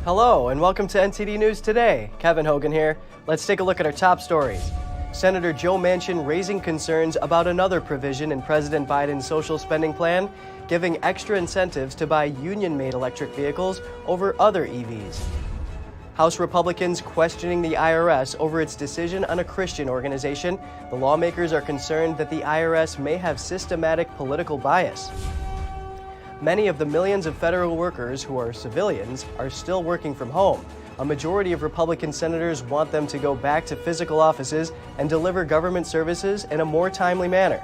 Hello and welcome to NTD News Today. Kevin Hogan here. Let's take a look at our top stories. Senator Joe Manchin raising concerns about another provision in President Biden's social spending plan, giving extra incentives to buy union-made electric vehicles over other EVs. House Republicans questioning the IRS over its decision on a Christian organization. The lawmakers are concerned that the IRS may have systematic political bias. Many of the millions of federal workers who are civilians are still working from home. A majority of Republican senators want them to go back to physical offices and deliver government services in a more timely manner.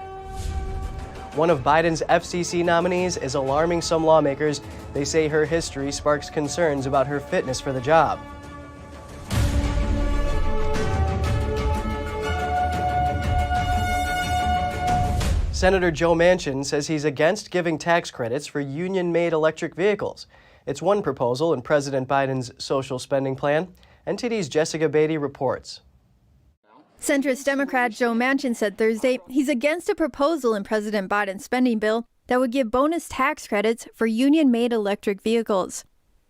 One of Biden's FCC nominees is alarming some lawmakers. They say her history sparks concerns about her fitness for the job. Senator Joe Manchin says he's against giving tax credits for union-made electric vehicles. It's one proposal in President Biden's social spending plan. NTD's Jessica Beatty reports. Centrist Democrat Joe Manchin said Thursday he's against a proposal in President Biden's spending bill that would give bonus tax credits for union-made electric vehicles.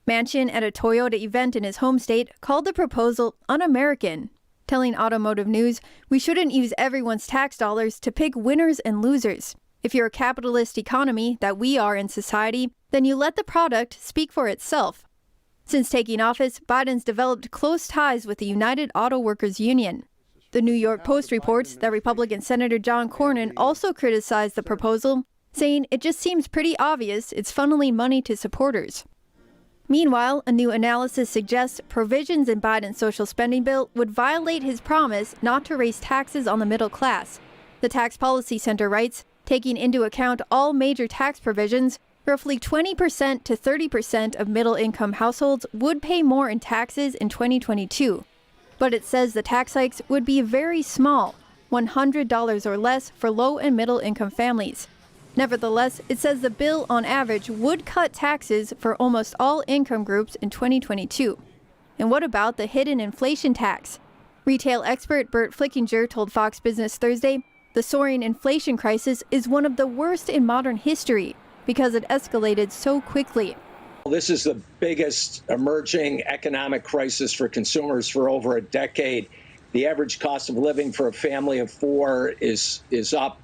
Manchin, at a Toyota event in his home state, called the proposal un-American, telling Automotive News, "We shouldn't use everyone's tax dollars to pick winners and losers. If you're a capitalist economy that we are in society, then you let the product speak for itself." Since taking office, Biden's developed close ties with the United Auto Workers Union. The New York Post reports that Republican Senator John Cornyn also criticized the proposal, saying it just seems pretty obvious it's funneling money to supporters. Meanwhile, a new analysis suggests provisions in Biden's social spending bill would violate his promise not to raise taxes on the middle class. The Tax Policy Center writes, taking into account all major tax provisions, roughly 20% to 30% of middle-income households would pay more in taxes in 2022. But it says the tax hikes would be very small, $100 or less for low and middle-income families. Nevertheless, it says the bill on average would cut taxes for almost all income groups in 2022. And what about the hidden inflation tax? Retail expert Bert Flickinger told Fox Business Thursday the soaring inflation crisis is one of the worst in modern history because it escalated so quickly. This is the biggest emerging economic crisis for consumers for over a decade. The average cost of living for a family of four is up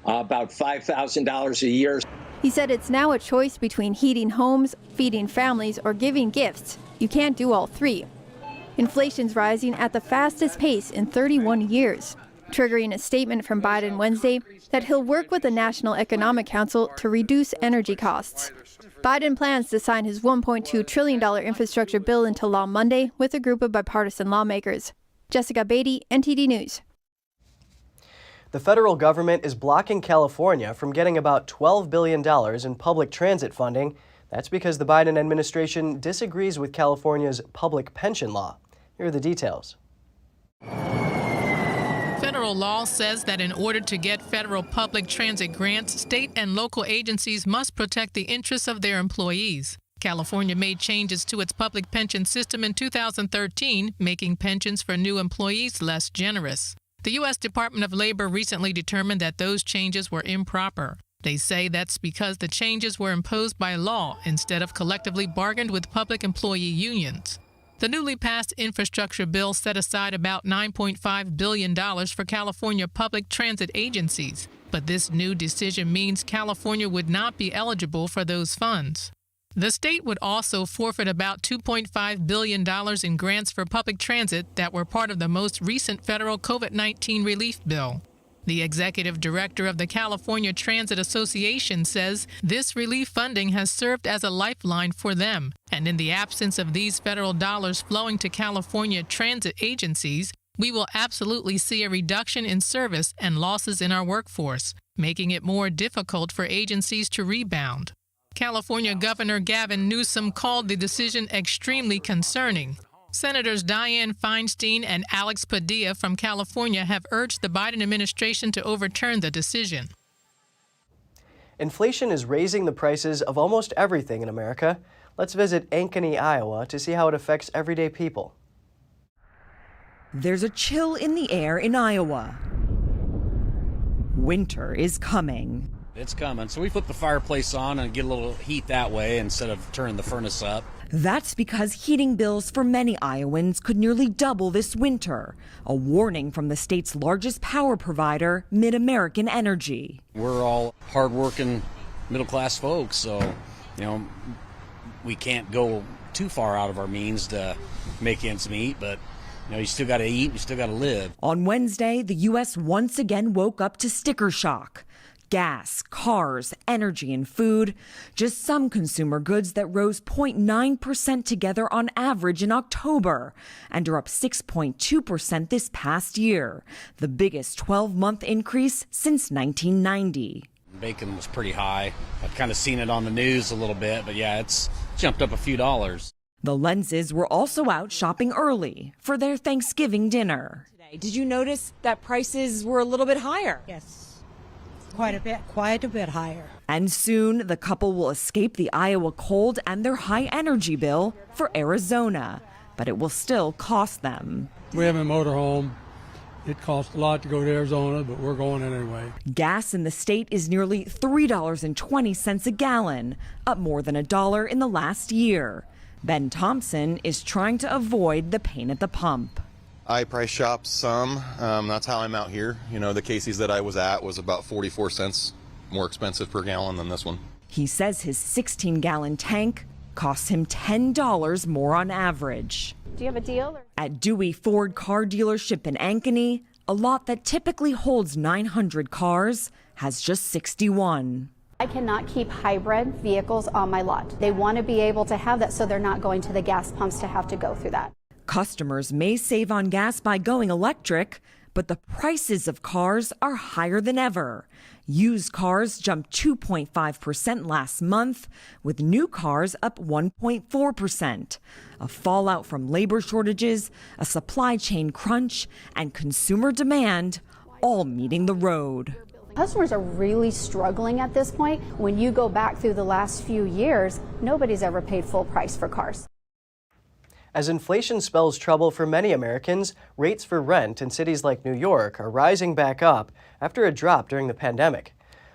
about $5,000 a year. He said it's now a choice between heating homes, feeding families, or giving gifts. You can't do all three. Inflation's rising at the fastest pace in 31 years, triggering a statement from Biden Wednesday that he'll work with the National Economic Council to reduce energy costs. Biden plans to sign his $1.2 trillion infrastructure bill into law Monday with a group of bipartisan lawmakers. Jessica Beatty, NTD News. The federal government is blocking California from getting about $12 billion in public transit funding. That's because the Biden administration disagrees with California's public pension law. Here are the details. Federal law says that in order to get federal public transit grants, state and local agencies must protect the interests of their employees. California made changes to its public pension system in 2013, making pensions for new employees less generous. The U.S. Department of Labor recently determined that those changes were improper. They say that's because the changes were imposed by law instead of collectively bargained with public employee unions. The newly passed infrastructure bill set aside about $9.5 billion for California public transit agencies, but this new decision means California would not be eligible for those funds. The state would also forfeit about $2.5 billion in grants for public transit that were part of the most recent federal COVID-19 relief bill. The executive director of the California Transit Association says this relief funding has served as a lifeline for them, and in the absence of these federal dollars flowing to California transit agencies, we will absolutely see a reduction in service and losses in our workforce, making it more difficult for agencies to rebound. California Governor Gavin Newsom called the decision extremely concerning. Senators Dianne Feinstein and Alex Padilla from California have urged the Biden administration to overturn the decision. Inflation is raising the prices of almost everything in America. Let's visit Ankeny, Iowa to see how it affects everyday people. There's a chill in the air in Iowa. Winter is coming. It's coming, so we put the fireplace on and get a little heat that way instead of turning the furnace up. That's because heating bills for many Iowans could nearly double this winter, a warning from the state's largest power provider, Mid-American Energy. We're all hardworking middle-class folks, so, we can't go too far out of our means to make ends meet, but you still got to eat, you still got to live. On Wednesday, the U.S. once again woke up to sticker shock. Gas, cars, energy, and food, just some consumer goods that rose 0.9% together on average in October and are up 6.2% this past year, the biggest 12-month increase since 1990. Bacon was pretty high. I've kind of seen it on the news a little bit, but yeah, it's jumped up a few dollars. The Lenses were also out shopping early for their Thanksgiving dinner. Did you notice that prices were a little bit higher? Yes. Quite a bit higher. And soon the couple will escape the Iowa cold and their high energy bill for Arizona, but it will still cost them. We have a motorhome. It costs a lot to go to Arizona, but we're going anyway. Gas in the state is nearly $3.20 a gallon, up more than $1 in the last year. Ben Thompson is trying to avoid the pain at the pump. I price shop some. That's how I'm out here. The Casey's that I was at was about 44 cents more expensive per gallon than this one. He says his 16-gallon tank costs him $10 more on average. Do you have a deal? At Dewey Ford Car Dealership in Ankeny, a lot that typically holds 900 cars has just 61. I cannot keep hybrid vehicles on my lot. They want to be able to have that so they're not going to the gas pumps to have to go through that. Customers may save on gas by going electric, but the prices of cars are higher than ever. Used cars jumped 2.5% last month, with new cars up 1.4%. A fallout from labor shortages, a supply chain crunch, and consumer demand all meeting the road. Customers are really struggling at this point. When you go back through the last few years, nobody's ever paid full price for cars. As inflation spells trouble for many Americans, rates for rent in cities like New York are rising back up after a drop during the pandemic.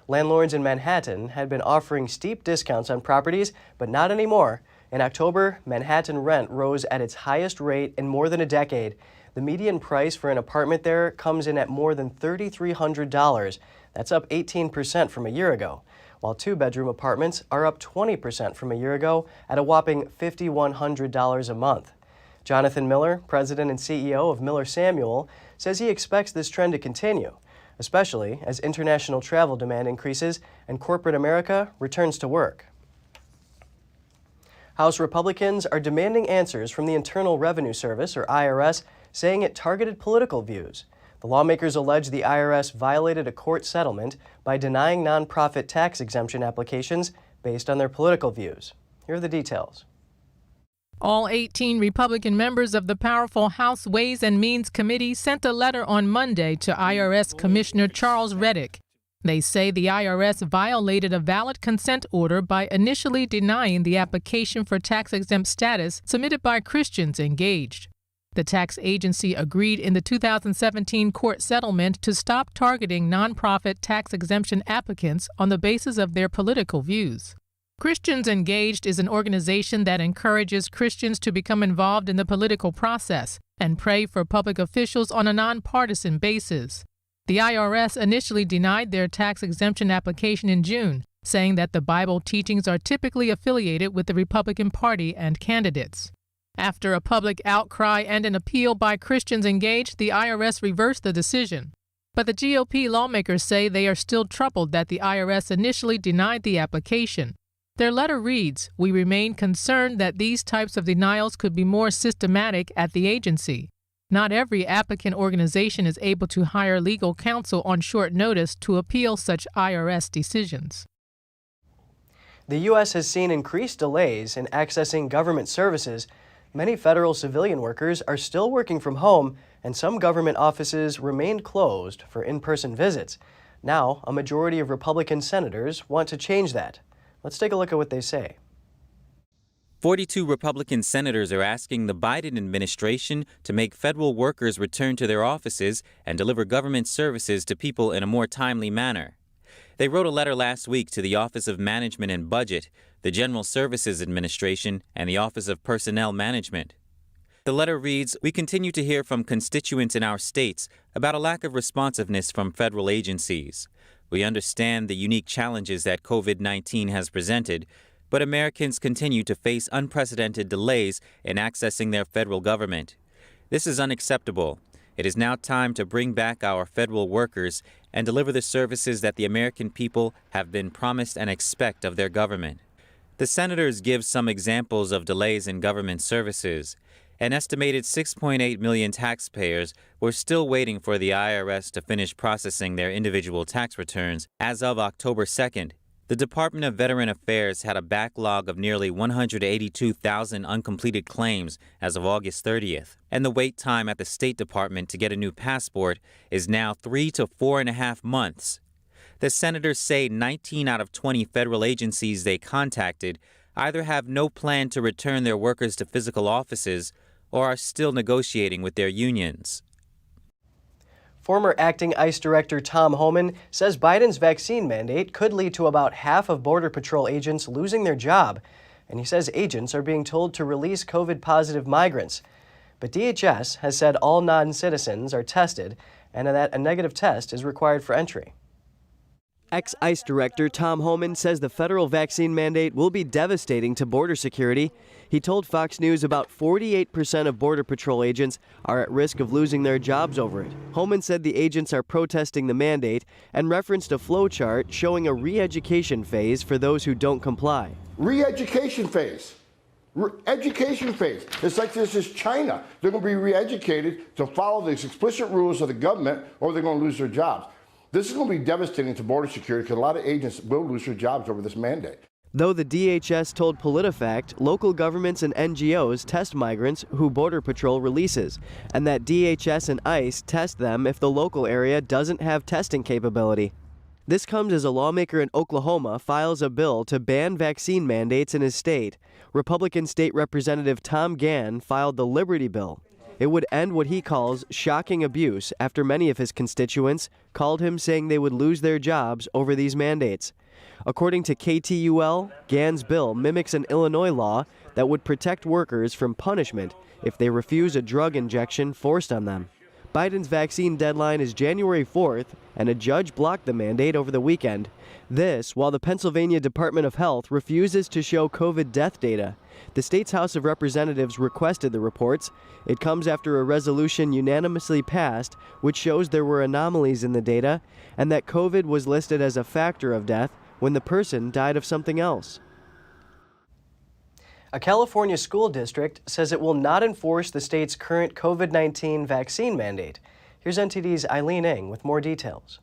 Landlords in Manhattan had been offering steep discounts on properties, but not anymore. In October, Manhattan rent rose at its highest rate in more than a decade. The median price for an apartment there comes in at more than $3,300. That's up 18% from a year ago, while two-bedroom apartments are up 20% from a year ago at a whopping $5,100 a month. Jonathan Miller, president and CEO of Miller Samuel, says he expects this trend to continue, especially as international travel demand increases and corporate America returns to work. House Republicans are demanding answers from the Internal Revenue Service, or IRS, saying it targeted political views. The lawmakers allege the IRS violated a court settlement by denying nonprofit tax exemption applications based on their political views. Here are the details. All 18 Republican members of the powerful House Ways and Means Committee sent a letter on Monday to IRS Commissioner Charles Reddick. They say the IRS violated a valid consent order by initially denying the application for tax-exempt status submitted by Christians engaged. The tax agency agreed in the 2017 court settlement to stop targeting nonprofit tax exemption applicants on the basis of their political views. Christians Engaged is an organization that encourages Christians to become involved in the political process and pray for public officials on a nonpartisan basis. The IRS initially denied their tax exemption application in June, saying that the Bible teachings are typically affiliated with the Republican Party and candidates. After a public outcry and an appeal by Christians Engaged, the IRS reversed the decision. But the GOP lawmakers say they are still troubled that the IRS initially denied the application. Their letter reads, "We remain concerned that these types of denials could be more systematic at the agency. Not every applicant organization is able to hire legal counsel on short notice to appeal such IRS decisions." The U.S. has seen increased delays in accessing government services. Many federal civilian workers are still working from home, and some government offices remained closed for in-person visits. Now, a majority of Republican senators want to change that. Let's take a look at what they say. 42 Republican senators are asking the Biden administration to make federal workers return to their offices and deliver government services to people in a more timely manner. They wrote a letter last week to the Office of Management and Budget, the General Services Administration, and the Office of Personnel Management. The letter reads, "We continue to hear from constituents in our states about a lack of responsiveness from federal agencies. We understand the unique challenges that COVID-19 has presented, but Americans continue to face unprecedented delays in accessing their federal government. This is unacceptable. It is now time to bring back our federal workers and deliver the services that the American people have been promised and expect of their government." The senators give some examples of delays in government services. An estimated 6.8 million taxpayers were still waiting for the IRS to finish processing their individual tax returns as of October 2nd. The Department of Veteran Affairs had a backlog of nearly 182,000 uncompleted claims as of August 30th, and the wait time at the State Department to get a new passport is now 3 to 4.5 months. The senators say 19 out of 20 federal agencies they contacted either have no plan to return their workers to physical offices or are still negotiating with their unions. Former acting ICE Director Tom Homan says Biden's vaccine mandate could lead to about half of Border Patrol agents losing their job, and he says agents are being told to release COVID-positive migrants. But DHS has said all non-citizens are tested and that a negative test is required for entry. Ex-ICE Director Tom Homan says the federal vaccine mandate will be devastating to border security. He told Fox News about 48% of Border Patrol agents are at risk of losing their jobs over it. Homan said the agents are protesting the mandate and referenced a flow chart showing a re-education phase for those who don't comply. Re-education phase. Education phase. It's like this is China. They're going to be re-educated to follow these explicit rules of the government or they're going to lose their jobs. This is going to be devastating to border security because a lot of agents will lose their jobs over this mandate. Though the DHS told PolitiFact local governments and NGOs test migrants who Border Patrol releases, and that DHS and ICE test them if the local area doesn't have testing capability. This comes as a lawmaker in Oklahoma files a bill to ban vaccine mandates in his state. Republican State Representative Tom Gann filed the Liberty Bill. It would end what he calls shocking abuse after many of his constituents called him saying they would lose their jobs over these mandates. According to KTUL, Gann's bill mimics an Illinois law that would protect workers from punishment if they refuse a drug injection forced on them. Biden's vaccine deadline is January 4th, and a judge blocked the mandate over the weekend. This, while the Pennsylvania Department of Health refuses to show COVID death data. The state's House of Representatives requested the reports. It comes after a resolution unanimously passed, which shows there were anomalies in the data and that COVID was listed as a factor of death when the person died of something else. A California school district says it will not enforce the state's current COVID-19 vaccine mandate. Here's NTD's Eileen Ng with more details.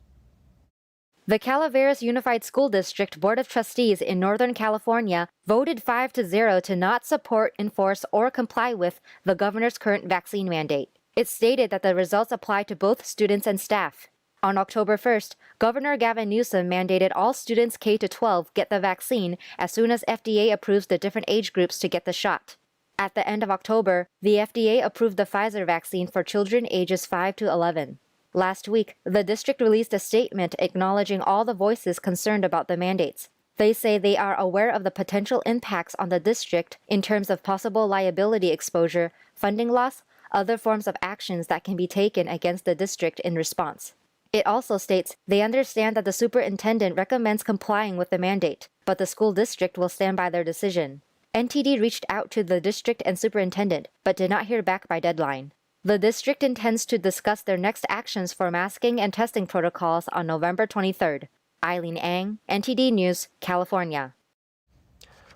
The Calaveras Unified School District Board of Trustees in Northern California voted 5-0 to not support, enforce, or comply with the governor's current vaccine mandate. It stated that the results apply to both students and staff. On October 1st, Governor Gavin Newsom mandated all students K-12 get the vaccine as soon as FDA approves the different age groups to get the shot. At the end of October, the FDA approved the Pfizer vaccine for children ages 5 to 11. Last week, the district released a statement acknowledging all the voices concerned about the mandates. They say they are aware of the potential impacts on the district in terms of possible liability exposure, funding loss, other forms of actions that can be taken against the district in response. It also states they understand that the superintendent recommends complying with the mandate, but the school district will stand by their decision. NTD reached out to the district and superintendent, but did not hear back by deadline. The district intends to discuss their next actions for masking and testing protocols on November 23rd. Eileen Ng, NTD News, California.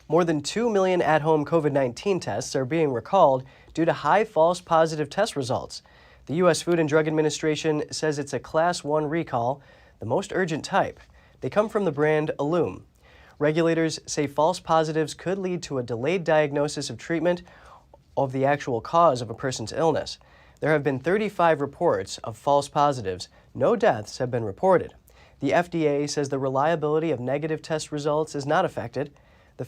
More than 2 million at-home COVID-19 tests are being recalled due to high false positive test results. The U.S. Food and Drug Administration says it's a Class 1 recall, the most urgent type. They come from the brand Allume. Regulators say false positives could lead to a delayed diagnosis of treatment of the actual cause of a person's illness. There have been 35 reports of false positives. No deaths have been reported. The FDA says the reliability of negative test results is not affected. The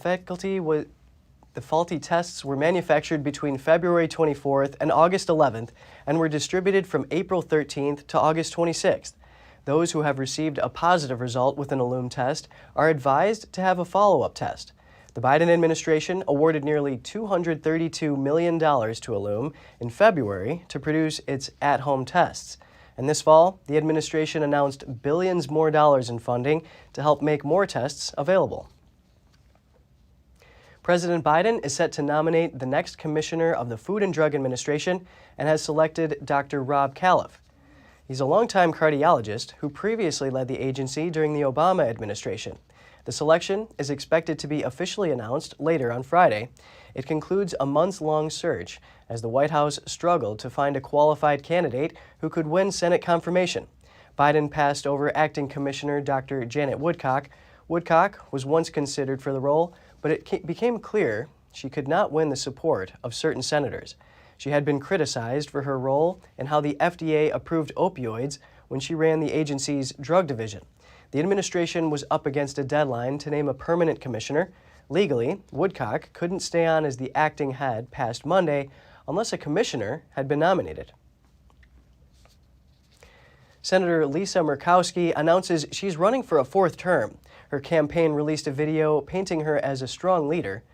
faulty tests were manufactured between February 24th and August 11th and were distributed from April 13th to August 26th. Those who have received a positive result with an Illume test are advised to have a follow-up test. The Biden administration awarded nearly $232 million to Illume in February to produce its at-home tests. And this fall, the administration announced billions more dollars in funding to help make more tests available. President Biden is set to nominate the next commissioner of the Food and Drug Administration and has selected Dr. Rob Calif. He's a longtime cardiologist who previously led the agency during the Obama administration. The selection is expected to be officially announced later on Friday. It concludes a months-long search as the White House struggled to find a qualified candidate who could win Senate confirmation. Biden passed over acting Commissioner Dr. Janet Woodcock. Woodcock was once considered for the role, but it became clear she could not win the support of certain senators. She had been criticized for her role in how the FDA approved opioids when she ran the agency's drug division. The administration was up against a deadline to name a permanent commissioner. Legally, Woodcock couldn't stay on as the acting head past Monday unless a commissioner had been nominated. Senator Lisa Murkowski announces she's running for a fourth term. Her campaign released a video painting her as a strong leader.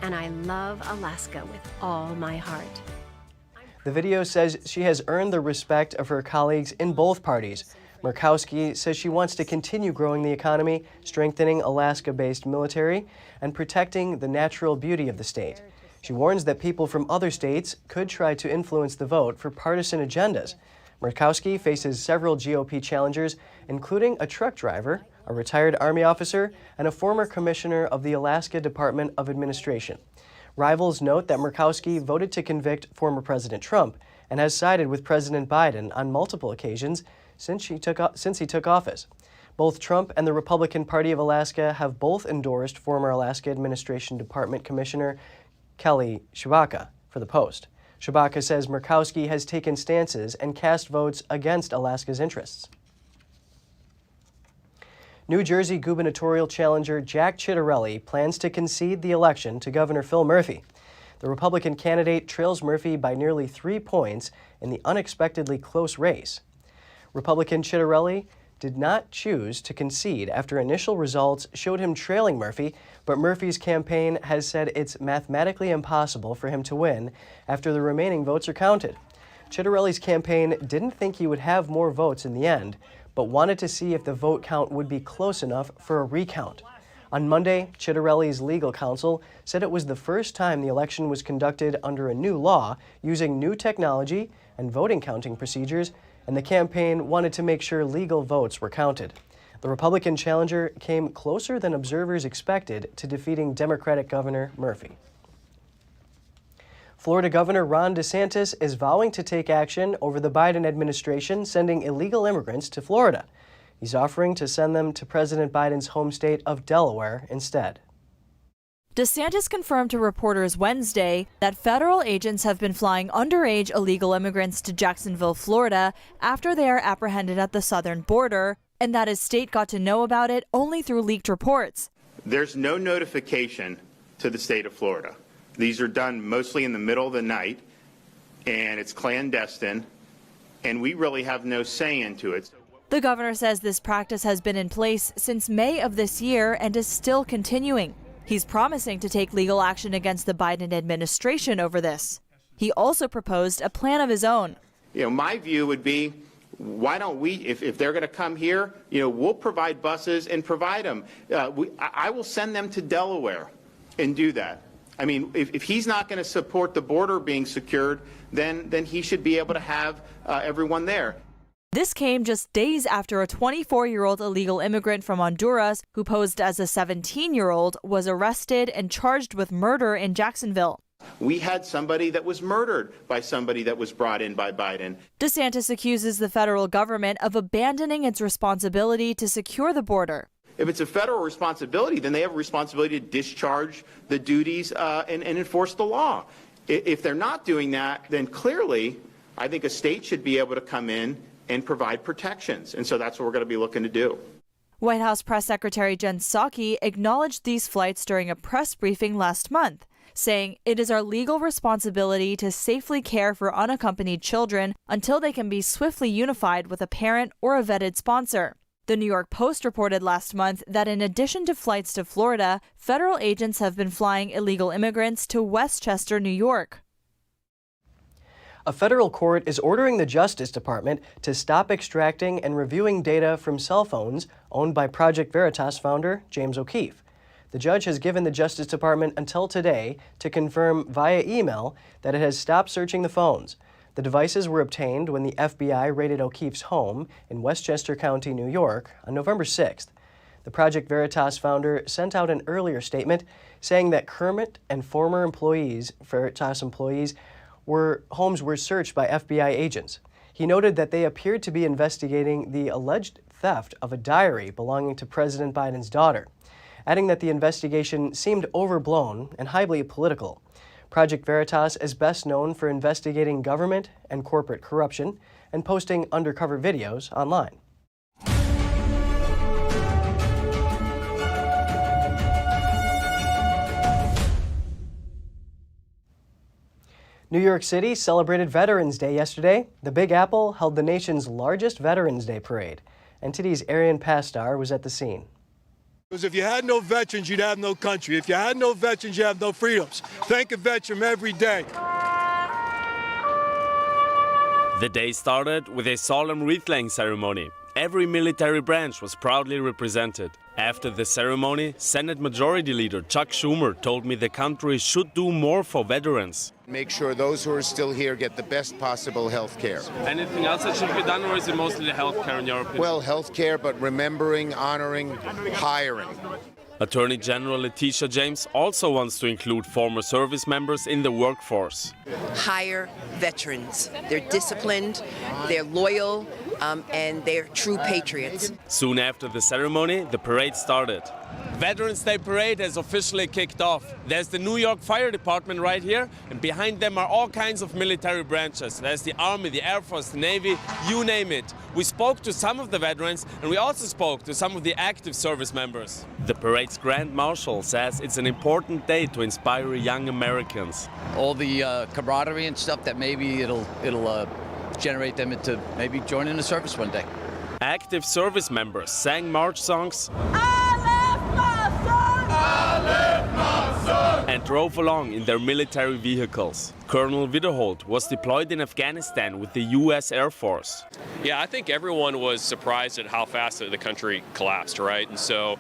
And I love Alaska with all my heart. The video says she has earned the respect of her colleagues in both parties. Murkowski says she wants to continue growing the economy, strengthening Alaska-based military, and protecting the natural beauty of the state. She warns that people from other states could try to influence the vote for partisan agendas. Murkowski faces several GOP challengers, including a truck driver, a retired Army officer, and a former commissioner of the Alaska Department of Administration. Rivals note that Murkowski voted to convict former President Trump and has sided with President Biden on multiple occasions since he took office. Both Trump and the Republican Party of Alaska have both endorsed former Alaska Administration Department Commissioner Kelly Shabaka for the post. Shabaka says Murkowski has taken stances and cast votes against Alaska's interests. New Jersey gubernatorial challenger Jack Ciattarelli plans to concede the election to Governor Phil Murphy. The Republican candidate trails Murphy by nearly 3 points in the unexpectedly close race. Republican Ciattarelli did not choose to concede after initial results showed him trailing Murphy, but Murphy's campaign has said it's mathematically impossible for him to win after the remaining votes are counted. Ciattarelli's campaign didn't think he would have more votes in the end, but wanted to see if the vote count would be close enough for a recount. On Monday, Ciattarelli's legal counsel said it was the first time the election was conducted under a new law using new technology and voting counting procedures, and the campaign wanted to make sure legal votes were counted. The Republican challenger came closer than observers expected to defeating Democratic Governor Murphy. Florida Governor Ron Desantis is vowing to take action over the Biden administration sending illegal immigrants to Florida. He's offering to send them to President Biden's home state of Delaware instead. DeSantis confirmed to reporters Wednesday that federal agents have been flying underage illegal immigrants to Jacksonville, Florida, after they are apprehended at the southern border, and that his state got to know about it only through leaked reports. There's no notification to the state of Florida. These are done mostly in the middle of the night, and it's clandestine, and we really have no say into it. The governor says this practice has been in place since May of this year and is still continuing. He's promising to take legal action against the Biden administration over this. He also proposed a plan of his own. My view would be, why don't we, if they're going to come here, we'll provide buses and provide them. I will send them to Delaware and do that. I mean, if he's not going to support the border being secured, then he should be able to have everyone there. This came just days after a 24-year-old illegal immigrant from Honduras who posed as a 17-year-old was arrested and charged with murder in Jacksonville. We had somebody that was murdered by somebody that was brought in by Biden. DeSantis accuses the federal government of abandoning its responsibility to secure the border. If it's a federal responsibility, then they have a responsibility to discharge the duties and enforce the law. If they're not doing that, then clearly I think a state should be able to come in and provide protections. And so that's what we're going to be looking to do. White House Press Secretary Jen Psaki acknowledged these flights during a press briefing last month. saying it is our legal responsibility to safely care for unaccompanied children until they can be swiftly unified with a parent or a vetted sponsor. The New York Post reported last month that in addition to flights to Florida, federal agents have been flying illegal immigrants to Westchester, New York. A federal court is ordering the Justice Department to stop extracting and reviewing data from cell phones owned by Project Veritas founder James O'Keefe. The judge has given the Justice Department until today to confirm via email that it has stopped searching the phones. The devices were obtained when the FBI raided O'Keefe's home in Westchester County, New York on November 6th. The Project Veritas founder sent out an earlier statement saying that current and former Veritas employees' homes were searched by FBI agents. He noted that they appeared to be investigating the alleged theft of a diary belonging to President Biden's daughter, adding that the investigation seemed overblown and highly political. Project Veritas is best known for investigating government and corporate corruption and posting undercover videos online. New York City celebrated Veterans Day yesterday. The Big Apple held the nation's largest Veterans Day parade. NTD's Arian Pastar was at the scene. Because if you had no veterans, you'd have no country. If you had no veterans, you have no freedoms. Thank a veteran every day. The day started with a solemn wreath-laying ceremony. Every military branch was proudly represented. After the ceremony, Senate Majority Leader Chuck Schumer told me the country should do more for veterans. Make sure those who are still here get the best possible health care. Anything else that should be done, or is it mostly the health care in your opinion? Well, health care, but remembering, honoring, hiring. Attorney General Letitia James also wants to include former service members in the workforce. Hire veterans. They're disciplined, they're loyal, and they're true patriots. Soon after the ceremony, the parade started. Veterans Day Parade has officially kicked off. There's the New York Fire Department right here, and behind them are all kinds of military branches. There's the Army, the Air Force, the Navy, you name it. We spoke to some of the veterans, and we also spoke to some of the active service members. The parade's Grand Marshal says it's an important day to inspire young Americans. All the camaraderie and stuff that maybe it'll generate them into maybe joining the service one day. Active service members sang march songs and drove along in their military vehicles. Colonel Wiederholt was deployed in Afghanistan with the U.S. Air Force. Yeah, I think everyone was surprised at how fast the country collapsed, right? And so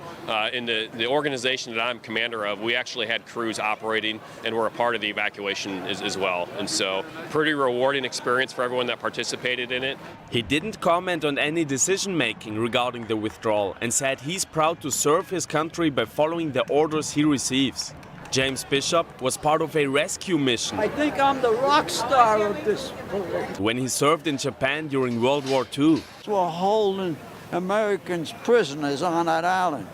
in the organization that I'm commander of, we actually had crews operating and were a part of the evacuation as well. And so pretty rewarding experience for everyone that participated in it. He didn't comment on any decision-making regarding the withdrawal and said he's proud to serve his country by following the orders he receives. James Bishop was part of a rescue mission. I think I'm the rock star of this parade. When he served in Japan during World War II. We're holding Americans prisoners on that island.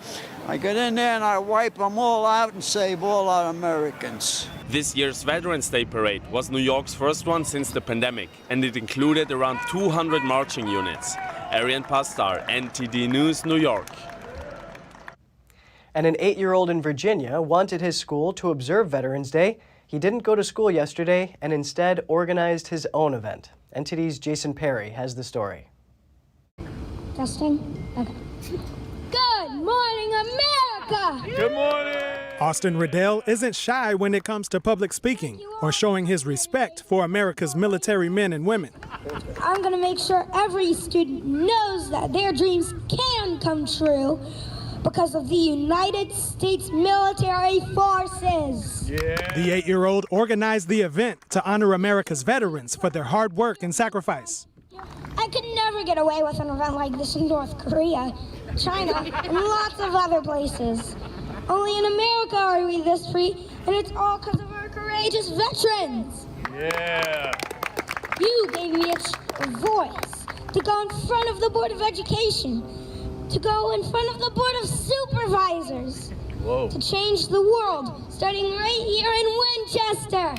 I get in there and I wipe them all out and save all our Americans. This year's Veterans Day Parade was New York's first one since the pandemic, and it included around 200 marching units. Arian Pastar, NTD News, New York. And an 8-year-old in Virginia wanted his school to observe Veterans Day. He didn't go to school yesterday and instead organized his own event. NTD's Jason Perry has the story. Testing? Okay. Good morning, America! Good morning! Austin Riddell isn't shy when it comes to public speaking or showing his respect for America's military men and women. I'm going to make sure every student knows that their dreams can come true because of the United States Military Forces. Yeah. The 8-year-old organized the event to honor America's veterans for their hard work and sacrifice. I could never get away with an event like this in North Korea, China, and lots of other places. Only in America are we this free, and it's all because of our courageous veterans. Yeah. You gave me a voice to go in front of the Board of Education, to go in front of the Board of Supervisors, to change the world, starting right here in Winchester.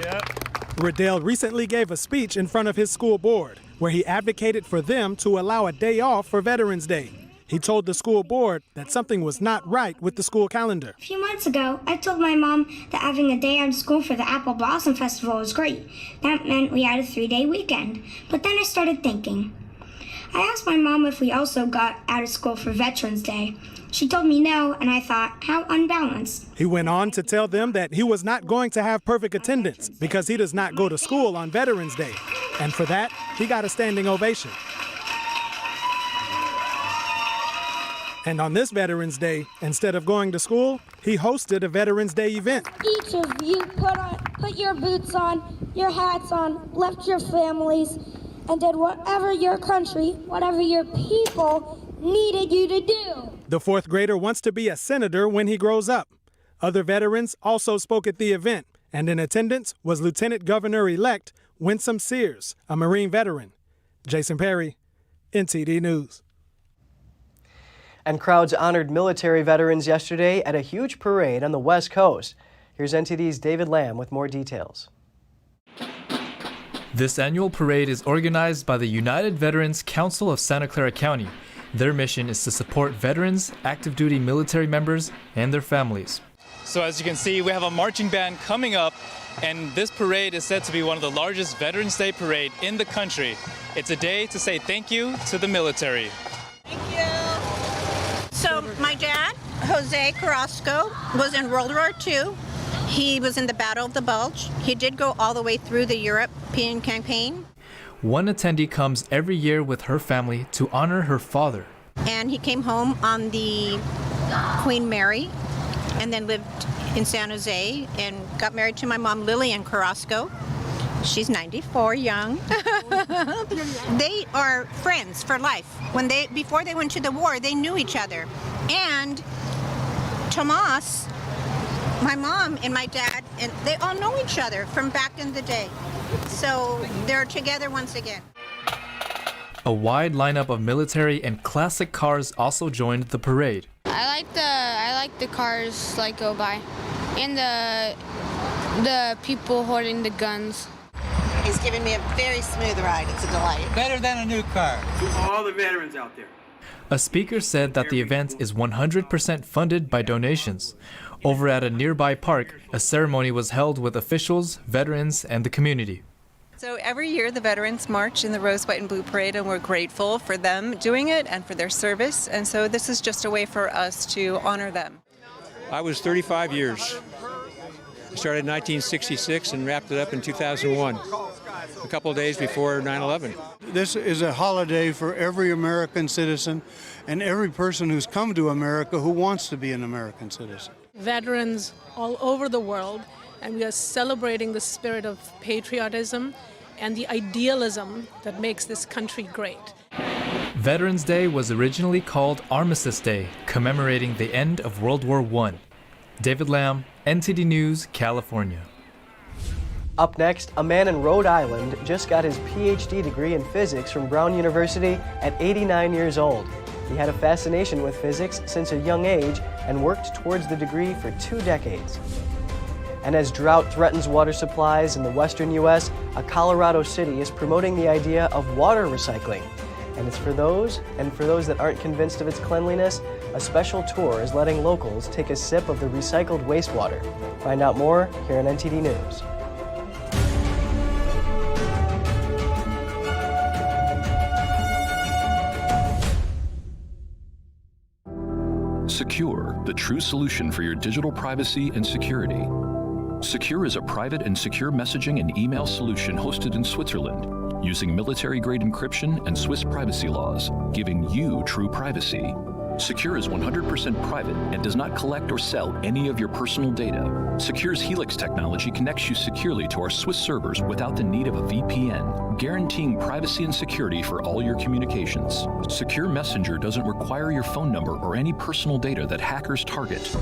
Yep. Riddell recently gave a speech in front of his school board where he advocated for them to allow a day off for Veterans Day. He told the school board that something was not right with the school calendar. A few months ago, I told my mom that having a day out of school for the Apple Blossom Festival was great. That meant we had a 3-day weekend. But then I started thinking. I asked my mom if we also got out of school for Veterans Day. She told me no, and I thought, how unbalanced. He went on to tell them that he was not going to have perfect attendance because he does not go to school on Veterans Day. And for that, he got a standing ovation. And on this Veterans Day, instead of going to school, he hosted a Veterans Day event. Each of you put your boots on, your hats on, left your families, and did whatever your country, whatever your people needed you to do. The fourth grader wants to be a senator when he grows up. Other veterans also spoke at the event, and in attendance was Lieutenant Governor-elect Winsome Sears, a Marine veteran. Jason Perry, NTD News. And crowds honored military veterans yesterday at a huge parade on the West Coast. Here's NTD's David Lamb with more details. This annual parade is organized by the United Veterans Council of Santa Clara County. Their mission is to support veterans, active duty military members, and their families. So as you can see, we have a marching band coming up, and this parade is said to be one of the largest Veterans Day parade in the country. It's a day to say thank you to the military. So my dad, Jose Carrasco, was in World War II. He was in the Battle of the Bulge. He did go all the way through the European campaign. One attendee comes every year with her family to honor her father. And he came home on the Queen Mary and then lived in San Jose and got married to my mom, Lillian Carrasco. She's 94, young. They are friends for life. Before they went to the war, they knew each other. And Tomas, my mom and my dad, and they all know each other from back in the day. So they're together once again. A wide lineup of military and classic cars also joined the parade. I like the cars like go by, and the people holding the guns. He's giving me a very smooth ride. It's a delight. Better than a new car. To all the veterans out there. A speaker said that the event is 100% funded by donations. Over at a nearby park, a ceremony was held with officials, veterans, and the community. So every year the veterans march in the Rose, White, and Blue Parade, and we're grateful for them doing it and for their service. And so this is just a way for us to honor them. I was 35 years. I started in 1966 and wrapped it up in 2001, a couple of days before 9/11. This is a holiday for every American citizen and every person who's come to America who wants to be an American citizen. Veterans all over the world, and we are celebrating the spirit of patriotism and the idealism that makes this country great. Veterans Day was originally called Armistice Day, commemorating the end of World War I. David Lamb, NTD News, California. Up next, a man in Rhode Island just got his Ph.D. degree in physics from Brown University at 89 years old. He had a fascination with physics since a young age and worked towards the degree for 2 decades. And as drought threatens water supplies in the western U.S., a Colorado city is promoting the idea of water recycling. And it's for those that aren't convinced of its cleanliness, a special tour is letting locals take a sip of the recycled wastewater. Find out more here on NTD News. Secure, the true solution for your digital privacy and security. Secure is a private and secure messaging and email solution hosted in Switzerland, using military-grade encryption and Swiss privacy laws, giving you true privacy. Secure is 100% private and does not collect or sell any of your personal data. Secure's Helix technology connects you securely to our Swiss servers without the need of a VPN, guaranteeing privacy and security for all your communications. Secure Messenger doesn't require your phone number or any personal data that hackers target.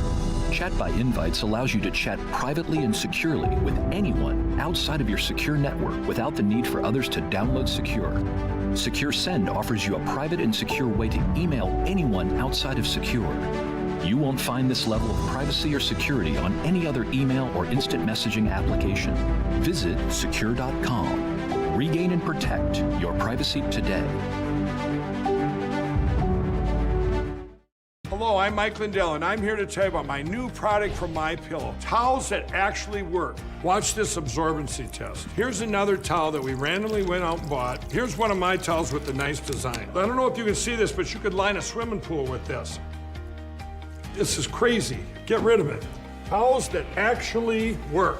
Chat by Invites allows you to chat privately and securely with anyone outside of your secure network without the need for others to download Secure. Secure Send offers you a private and secure way to email anyone outside of Secure. You won't find this level of privacy or security on any other email or instant messaging application. Visit secure.com. Regain and protect your privacy today. Hello, I'm Mike Lindell, and I'm here to tell you about my new product from MyPillow, towels that actually work. Watch this absorbency test. Here's another towel that we randomly went out and bought. Here's one of my towels with the nice design. I don't know if you can see this, but you could line a swimming pool with this. This is crazy. Get rid of it. Towels that actually work.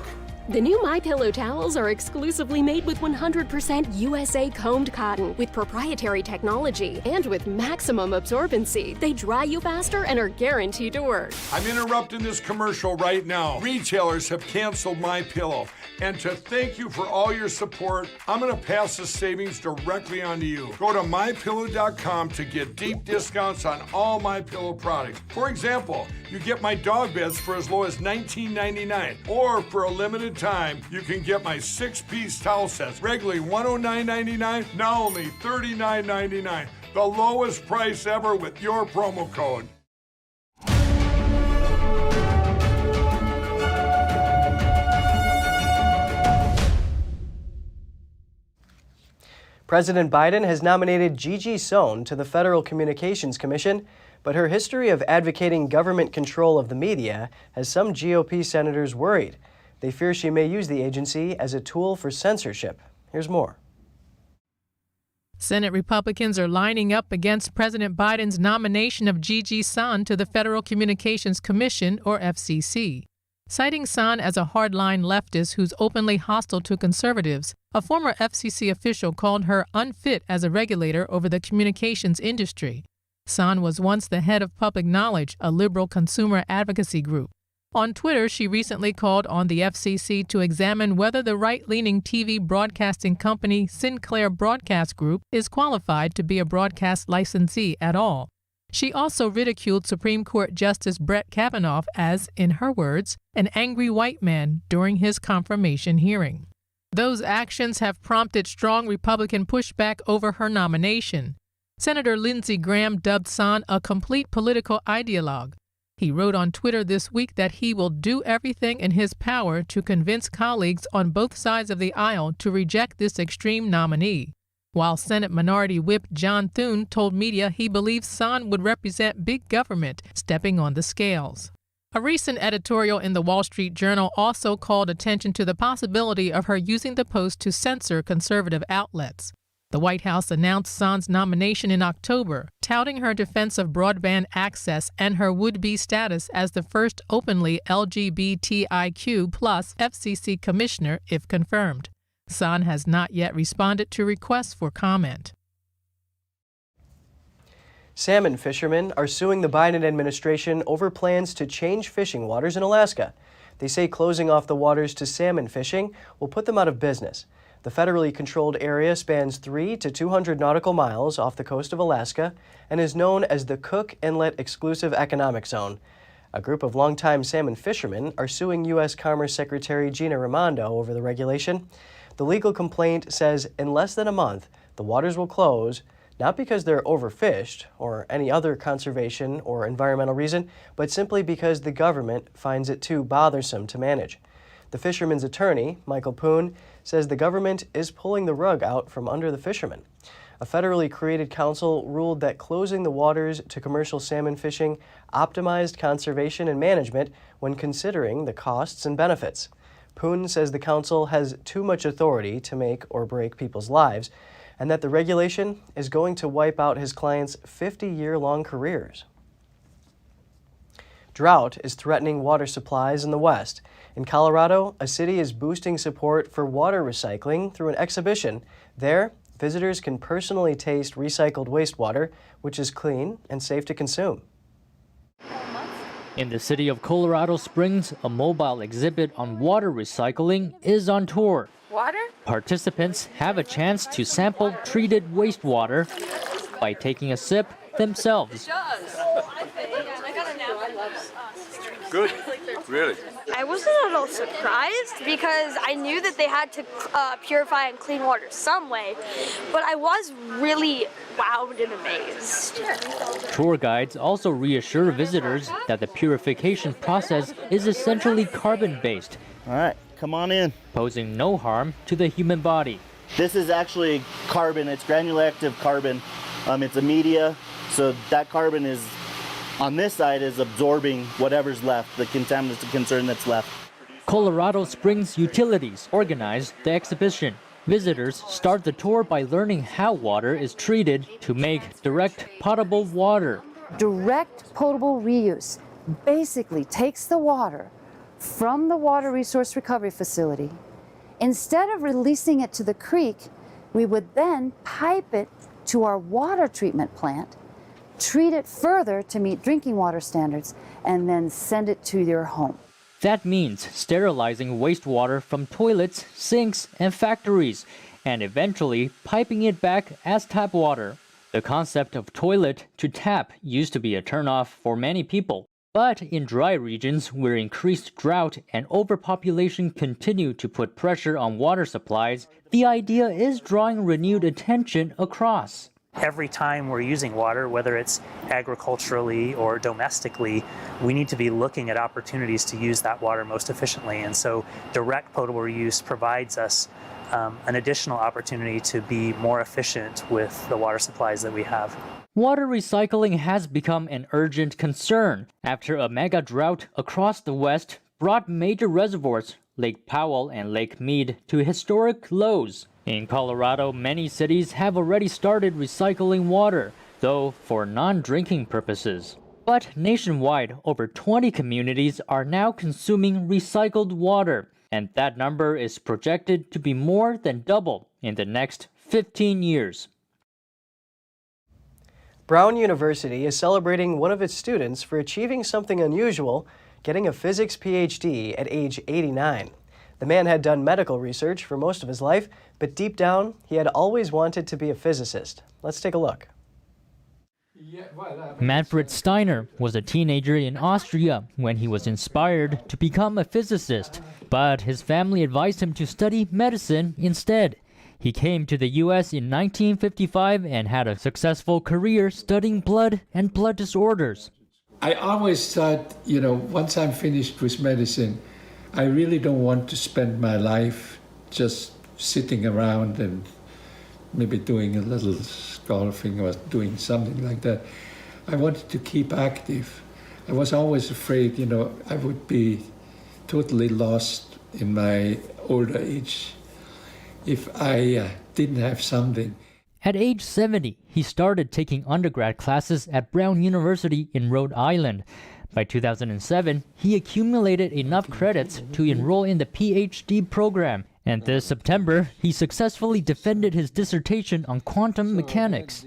The new MyPillow towels are exclusively made with 100% USA combed cotton with proprietary technology and with maximum absorbency. They dry you faster and are guaranteed to work. I'm interrupting this commercial right now. Retailers have canceled MyPillow. And to thank you for all your support, I'm going to pass the savings directly on to you. Go to MyPillow.com to get deep discounts on all MyPillow products. For example, you get my dog beds for as low as $19.99. Or for a limited time, you can get my 6-piece towel sets, regularly $109.99, now only $39.99. The lowest price ever with your promo code. President Biden has nominated Gigi Sohn to the Federal Communications Commission, but her history of advocating government control of the media has some GOP senators worried. They fear she may use the agency as a tool for censorship. Here's more. Senate Republicans are lining up against President Biden's nomination of Gigi Sohn to the Federal Communications Commission, or FCC. Citing Sohn as a hardline leftist who's openly hostile to conservatives, a former FCC official called her unfit as a regulator over the communications industry. Sohn was once the head of Public Knowledge, a liberal consumer advocacy group. On Twitter, she recently called on the FCC to examine whether the right-leaning TV broadcasting company Sinclair Broadcast Group is qualified to be a broadcast licensee at all. She also ridiculed Supreme Court Justice Brett Kavanaugh as, in her words, an angry white man during his confirmation hearing. Those actions have prompted strong Republican pushback over her nomination. Senator Lindsey Graham dubbed Sohn a complete political ideologue. He wrote on Twitter this week that he will do everything in his power to convince colleagues on both sides of the aisle to reject this extreme nominee, while Senate Minority Whip John Thune told media he believes Sohn would represent big government stepping on the scales. A recent editorial in the Wall Street Journal also called attention to the possibility of her using the post to censor conservative outlets. The White House announced Sohn's nomination in October, touting her defense of broadband access and her would-be status as the first openly LGBTIQ+ FCC commissioner if confirmed. Sohn has not yet responded to requests for comment. Salmon fishermen are suing the Biden administration over plans to change fishing waters in Alaska. They say closing off the waters to salmon fishing will put them out of business. The federally controlled area spans 300 to 200 nautical miles off the coast of Alaska and is known as the Cook Inlet Exclusive Economic Zone. A group of longtime salmon fishermen are suing U.S. Commerce Secretary Gina Raimondo over the regulation. The legal complaint says in less than a month, the waters will close, not because they're overfished or any other conservation or environmental reason, but simply because the government finds it too bothersome to manage. The fishermen's attorney, Michael Poon, says the government is pulling the rug out from under the fishermen. A federally created council ruled that closing the waters to commercial salmon fishing optimized conservation and management when considering the costs and benefits. Poon says the council has too much authority to make or break people's lives, and that the regulation is going to wipe out his clients' 50-year-long careers. Drought is threatening water supplies in the West. In Colorado, a city is boosting support for water recycling through an exhibition. There, visitors can personally taste recycled wastewater, which is clean and safe to consume. In the city of Colorado Springs, a mobile exhibit on water recycling is on tour. Water? Participants have a chance to sample treated wastewater by taking a sip themselves. Good. Really? I wasn't at all surprised because I knew that they had to purify and clean water some way, but I was really wowed and amazed. Tour guides also reassure visitors that the purification process is essentially carbon-based. All right, come on in. Posing no harm to the human body. This is actually carbon. It's granular active carbon. It's a media, so that carbon is On this side is absorbing whatever's left, the contaminants of concern that's left. Colorado Springs Utilities organized the exhibition. Visitors start the tour by learning how water is treated to make direct potable water. Direct potable reuse basically takes the water from the water resource recovery facility. Instead of releasing it to the creek, we would then pipe it to our water treatment plant, treat it further to meet drinking water standards, and then send it to your home. That means sterilizing wastewater from toilets, sinks, and factories, and eventually piping it back as tap water. The concept of toilet to tap used to be a turnoff for many people. But in dry regions where increased drought and overpopulation continue to put pressure on water supplies, the idea is drawing renewed attention across. Every time we're using water, whether it's agriculturally or domestically, we need to be looking at opportunities to use that water most efficiently. And so direct potable reuse provides us an additional opportunity to be more efficient with the water supplies that we have. Water recycling has become an urgent concern after a mega drought across the West brought major reservoirs, Lake Powell and Lake Mead, to historic lows. In Colorado, many cities have already started recycling water, though for non-drinking purposes. But nationwide, over 20 communities are now consuming recycled water, and that number is projected to be more than double in the next 15 years. Brown University is celebrating one of its students for achieving something unusual, getting a physics Ph.D. at age 89. The man had done medical research for most of his life, but deep down, he had always wanted to be a physicist. Let's take a look. Manfred Steiner was a teenager in Austria when he was inspired to become a physicist, but his family advised him to study medicine instead. He came to the U.S. in 1955 and had a successful career studying blood and blood disorders. I always thought, once I'm finished with medicine, I really don't want to spend my life just sitting around and maybe doing a little golfing or doing something like that. I wanted to keep active. I was always afraid, I would be totally lost in my older age if I didn't have something. At age 70, he started taking undergrad classes at Brown University in Rhode Island. By 2007, he accumulated enough credits to enroll in the Ph.D. program, and this September, he successfully defended his dissertation on quantum mechanics.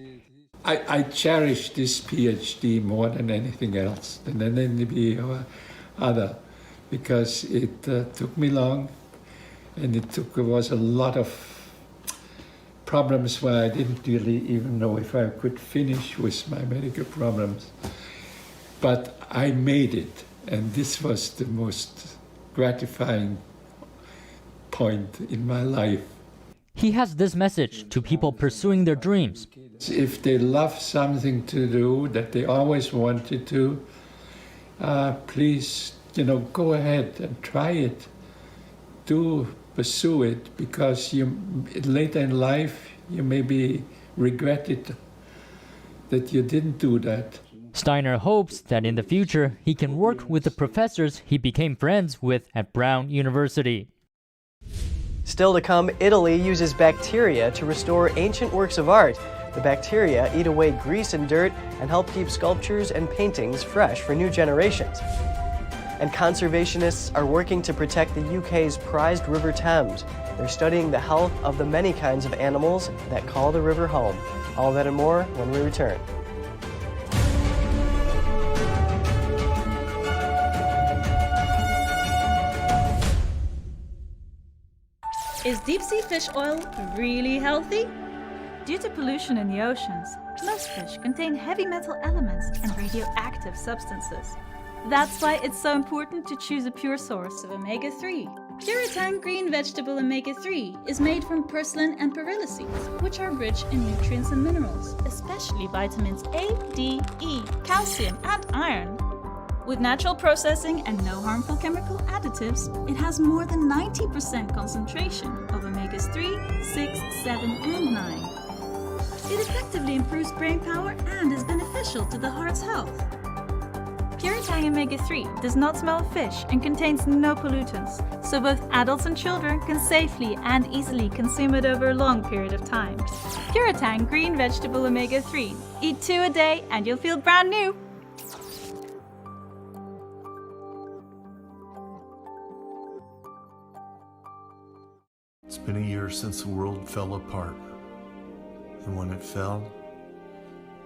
I cherish this Ph.D. more than anything else, than any other, because it took me long, and it was a lot of problems where I didn't really even know if I could finish with my medical problems. But I made it, and this was the most gratifying point in my life. He has this message to people pursuing their dreams. If they love something to do that they always wanted to, please, go ahead and try it. Do pursue it, because later in life you maybe regret it that you didn't do that. Steiner hopes that in the future he can work with the professors he became friends with at Brown University. Still to come, Italy uses bacteria to restore ancient works of art. The bacteria eat away grease and dirt and help keep sculptures and paintings fresh for new generations. And conservationists are working to protect the UK's prized River Thames. They're studying the health of the many kinds of animals that call the river home. All that and more when we return. Is deep-sea fish oil really healthy? Due to pollution in the oceans, most fish contain heavy metal elements and radioactive substances. That's why it's so important to choose a pure source of omega-3. Puritan green vegetable omega-3 is made from purslane and perilla seeds, which are rich in nutrients and minerals, especially vitamins A, D, E, calcium, and iron. With natural processing and no harmful chemical additives, it has more than 90% concentration of omegas 3, 6, 7, and 9. It effectively improves brain power and is beneficial to the heart's health. Puretang Omega-3 does not smell of fish and contains no pollutants, so both adults and children can safely and easily consume it over a long period of time. Puretang Green Vegetable Omega-3. Eat 2 a day and you'll feel brand new! It's been a year since the world fell apart. And when it fell,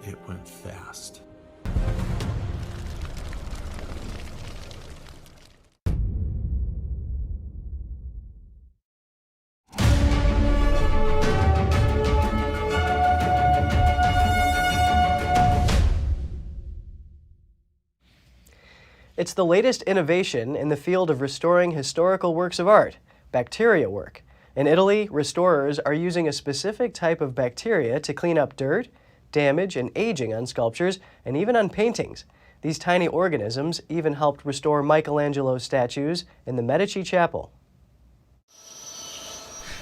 it went fast. It's the latest innovation in the field of restoring historical works of art, bacteria work. In Italy, restorers are using a specific type of bacteria to clean up dirt, damage, and aging on sculptures and even on paintings. These tiny organisms even helped restore Michelangelo's statues in the Medici Chapel.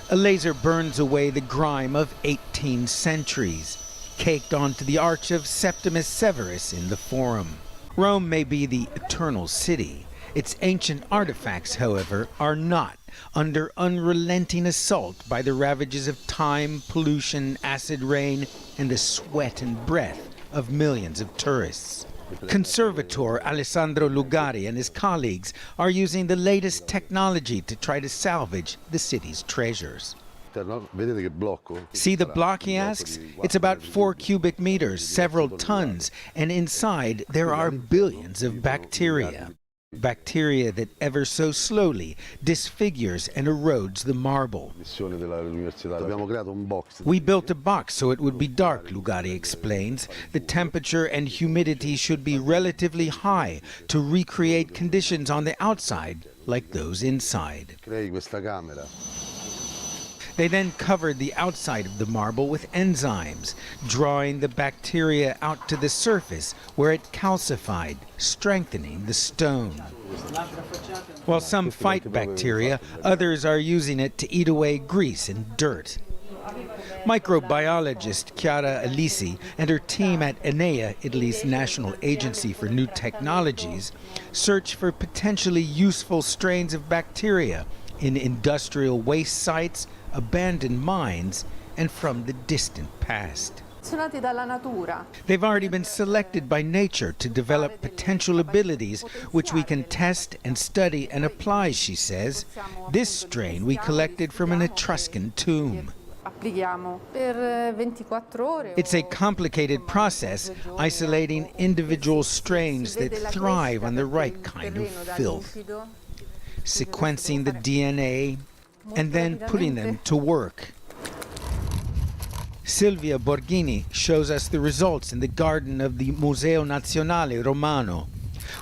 A laser burns away the grime of 18 centuries, caked onto the arch of Septimus Severus in the Forum. Rome may be the eternal city. Its ancient artifacts, however, are not, under unrelenting assault by the ravages of time, pollution, acid rain, and the sweat and breath of millions of tourists. Conservator Alessandro Lugari and his colleagues are using the latest technology to try to salvage the city's treasures. See the block, he asks? It's about 4 cubic meters, several tons, and inside there are billions of bacteria. Bacteria that ever so slowly disfigures and erodes the marble. We built a box so it would be dark, Lugari explains. The temperature and humidity should be relatively high to recreate conditions on the outside like those inside. They then covered the outside of the marble with enzymes, drawing the bacteria out to the surface where it calcified, strengthening the stone. While some fight bacteria, others are using it to eat away grease and dirt. Microbiologist Ciattarelli and her team at ENEA, Italy's National Agency for New Technologies, search for potentially useful strains of bacteria in industrial waste sites, abandoned mines, and from the distant past. They've already been selected by nature to develop potential abilities which we can test and study and apply, she says. This strain we collected from an Etruscan tomb. It's a complicated process, isolating individual strains that thrive on the right kind of filth, sequencing the DNA, and then putting them to work. Silvia Borghini shows us the results in the garden of the Museo Nazionale Romano.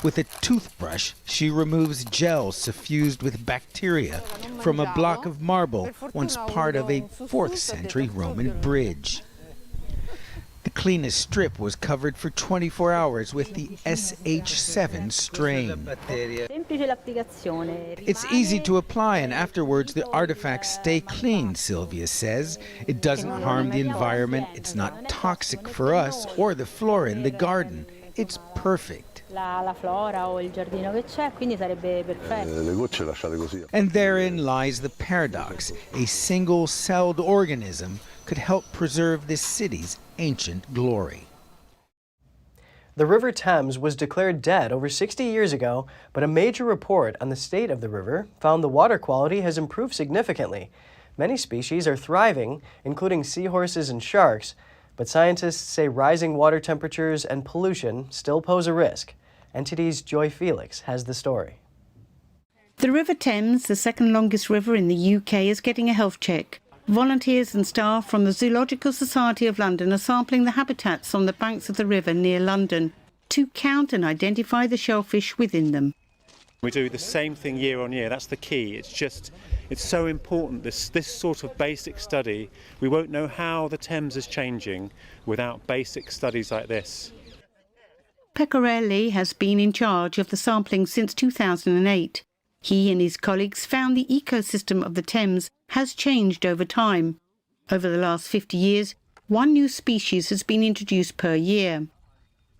With a toothbrush, she removes gel suffused with bacteria from a block of marble once part of a 4th century Roman bridge. The cleanest strip was covered for 24 hours with the SH7 strain. It's easy to apply, and afterwards the artifacts stay clean, Sylvia says. It doesn't harm the environment, it's not toxic for us or the flora in the garden. It's perfect. And therein lies the paradox. A single-celled organism could help preserve this city's ancient glory. The River Thames was declared dead over 60 years ago, but a major report on the state of the river found the water quality has improved significantly. Many species are thriving, including seahorses and sharks, but scientists say rising water temperatures and pollution still pose a risk. NTD's Joy Felix has the story. The River Thames, the second longest river in the UK, is getting a health check. Volunteers and staff from the Zoological Society of London are sampling the habitats on the banks of the river near London to count and identify the shellfish within them. We do the same thing year on year. That's the key. It's so important, this sort of basic study. We won't know how the Thames is changing without basic studies like this. Ciattarelli has been in charge of the sampling since 2008. He and his colleagues found the ecosystem of the Thames has changed over time. Over the last 50 years, 1 new species has been introduced per year.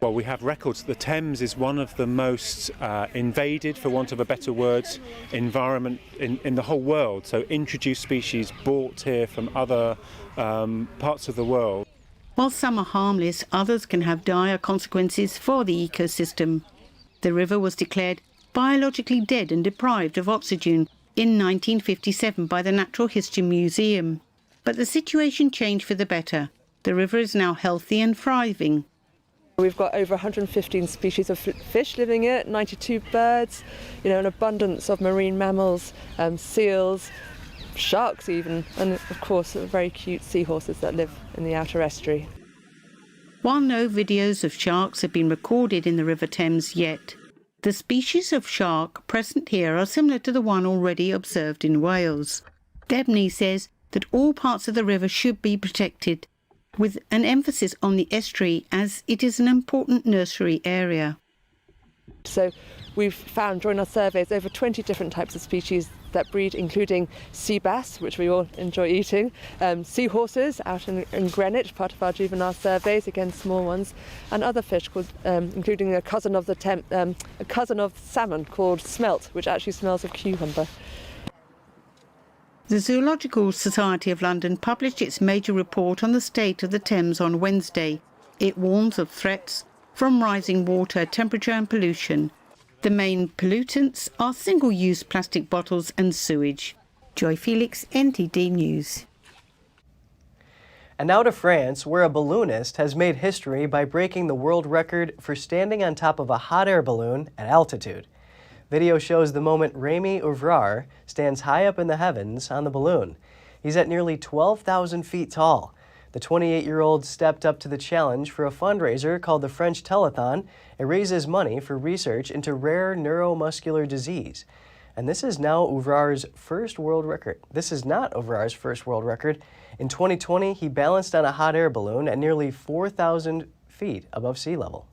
Well, we have records that the Thames is one of the most invaded, for want of a better word, environment in the whole world. So introduced species brought here from other parts of the world. While some are harmless, others can have dire consequences for the ecosystem. The river was declared biologically dead and deprived of oxygen in 1957 by the Natural History Museum. But the situation changed for the better. The river is now healthy and thriving. We've got over 115 species of fish living here, 92 birds, an abundance of marine mammals, seals, sharks even, and of course very cute seahorses that live in the outer estuary. While no videos of sharks have been recorded in the River Thames yet, the species of shark present here are similar to the one already observed in Wales. Dept says that all parts of the river should be protected, with an emphasis on the estuary as it is an important nursery area. So we've found during our surveys over 20 different types of species that breed, including sea bass, which we all enjoy eating, seahorses out in Greenwich, part of our juvenile surveys, again small ones, and other fish called, including a cousin of salmon called smelt, which actually smells of cucumber. The Zoological Society of London published its major report on the state of the Thames on Wednesday. It warns of threats from rising water temperature and pollution. The main pollutants are single-use plastic bottles and sewage. Joy Felix, NTD News. And now to France, where a balloonist has made history by breaking the world record for standing on top of a hot air balloon at altitude. Video shows the moment Rémi Ouvrard stands high up in the heavens on the balloon. He's at nearly 12,000 feet tall. The 28-year-old stepped up to the challenge for a fundraiser called the French Telethon. It raises money for research into rare neuromuscular disease. And this is now Ouvrard's first world record. This is not Ouvrard's first world record. In 2020, he balanced on a hot air balloon at nearly 4,000 feet above sea level.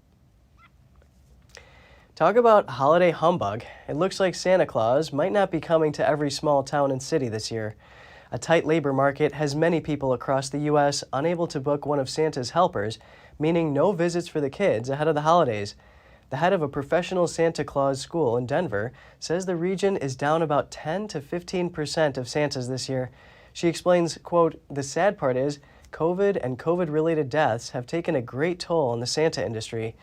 Talk about holiday humbug. It looks like Santa Claus might not be coming to every small town and city this year. A tight labor market has many people across the U.S. unable to book one of Santa's helpers, meaning no visits for the kids ahead of the holidays. The head of a professional Santa Claus school in Denver says the region is down about 10 to 15% of Santas this year. She explains, quote, "The sad part is COVID and COVID-related deaths have taken a great toll on the Santa industry.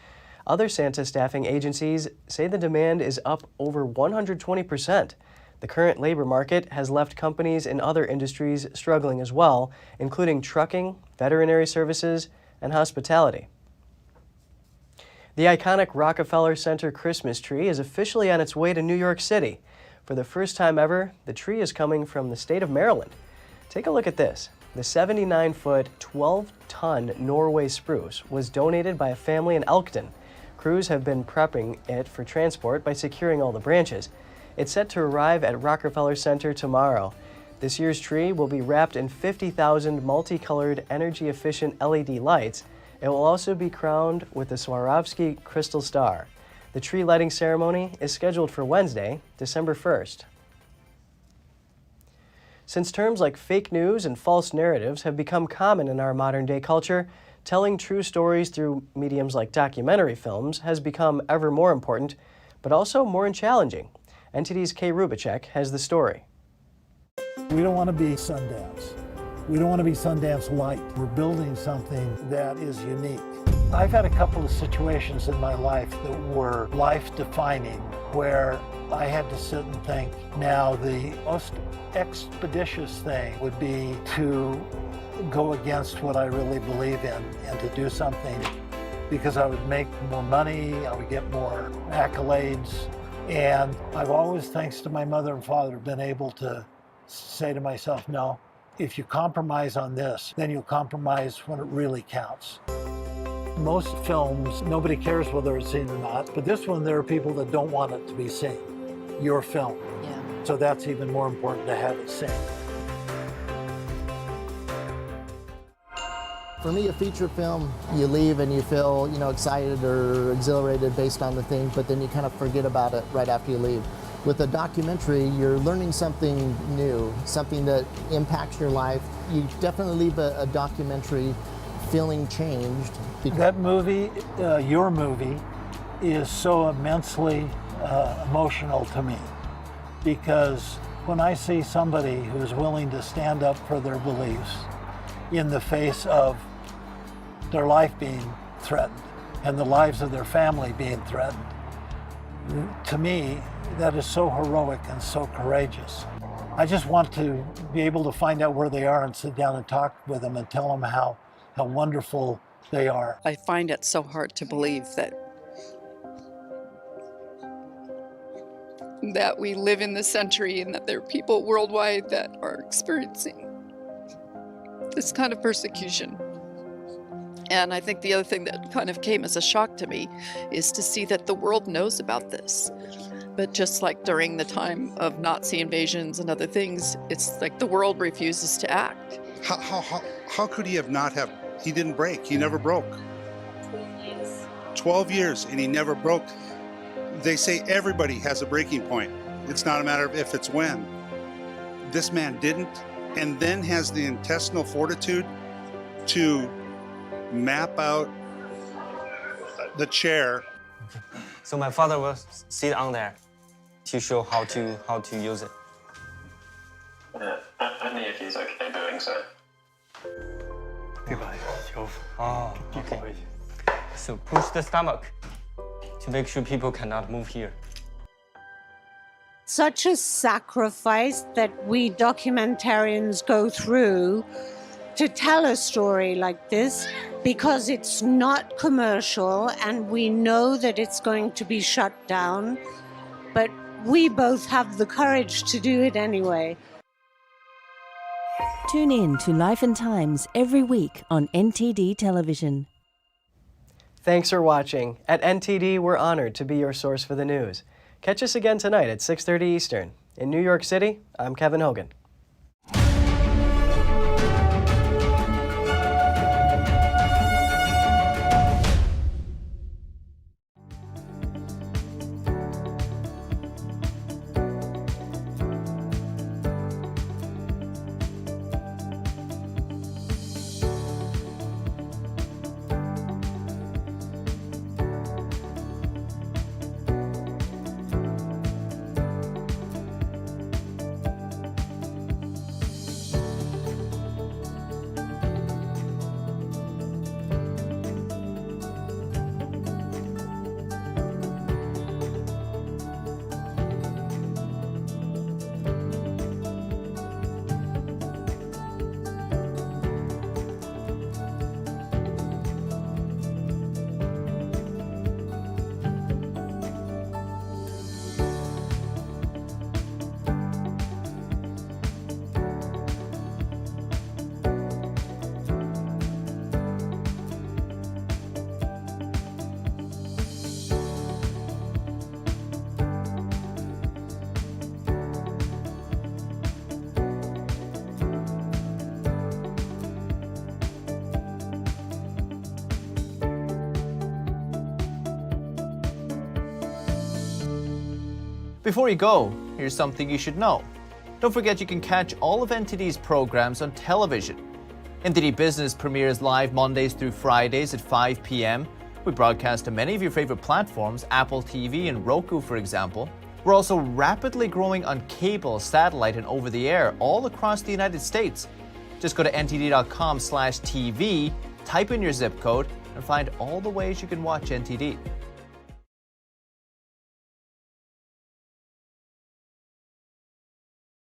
Other Santa staffing agencies say the demand is up over 120%. The current labor market has left companies in other industries struggling as well, including trucking, veterinary services, and hospitality." The iconic Rockefeller Center Christmas tree is officially on its way to New York City. For the first time ever, the tree is coming from the state of Maryland. Take a look at this. The 79-foot, 12-ton Norway spruce was donated by a family in Elkton. Crews have been prepping it for transport by securing all the branches. It's set to arrive at Rockefeller Center tomorrow. This year's tree will be wrapped in 50,000 multicolored, energy-efficient LED lights. It will also be crowned with the Swarovski crystal star. The tree lighting ceremony is scheduled for Wednesday, December 1st. Since terms like fake news and false narratives have become common in our modern-day culture, telling true stories through mediums like documentary films has become ever more important, but also more challenging. NTD's Kay Rubicek has the story. We don't want to be Sundance. We don't want to be Sundance Light. We're building something that is unique. I've had a couple of situations in my life that were life-defining, where I had to sit and think, now the most expeditious thing would be to go against what I really believe in and to do something because I would make more money, I would get more accolades. And I've always, thanks to my mother and father, been able to say to myself, no, if you compromise on this, then you'll compromise when it really counts. Most films, nobody cares whether it's seen or not, but this one, there are people that don't want it to be seen, your film. Yeah. So that's even more important to have it seen. For me, a feature film, you leave and you feel, excited or exhilarated based on the thing, but then you kind of forget about it right after you leave. With a documentary, you're learning something new, something that impacts your life. You definitely leave a documentary feeling changed. That movie, your movie, is so immensely emotional to me, because when I see somebody who's willing to stand up for their beliefs in the face of their life being threatened and the lives of their family being threatened, to me, that is so heroic and so courageous. I just want to be able to find out where they are and sit down and talk with them and tell them how wonderful they are. I find it so hard to believe that we live in this century and that there are people worldwide that are experiencing this kind of persecution. And I think the other thing that kind of came as a shock to me is to see that the world knows about this. But just like during the time of Nazi invasions and other things, it's like the world refuses to act. How could he have not have? He didn't break. He never broke. 12 years and he never broke. They say everybody has a breaking point. It's not a matter of if, it's when. This man didn't, and then has the intestinal fortitude to map out the chair. So my father will sit on there to show how to use it. Only if he's okay doing so. Oh, okay. So push the stomach to make sure people cannot move here. Such a sacrifice that we documentarians go through to tell a story like this, because it's not commercial and we know that it's going to be shut down, but we both have the courage to do it anyway. Tune in to Life and Times every week on NTD Television. Thanks for watching. At NTD, we're honored to be your source for the news. Catch us again tonight at 6:30 Eastern. In New York City, I'm Kevin Hogan. Before you go, here's something you should know. Don't forget you can catch all of NTD's programs on television. NTD Business premieres live Mondays through Fridays at 5 p.m. We broadcast to many of your favorite platforms, Apple TV and Roku, for example. We're also rapidly growing on cable, satellite, and over-the-air all across the United States. Just go to ntd.com/TV, type in your zip code, and find all the ways you can watch NTD.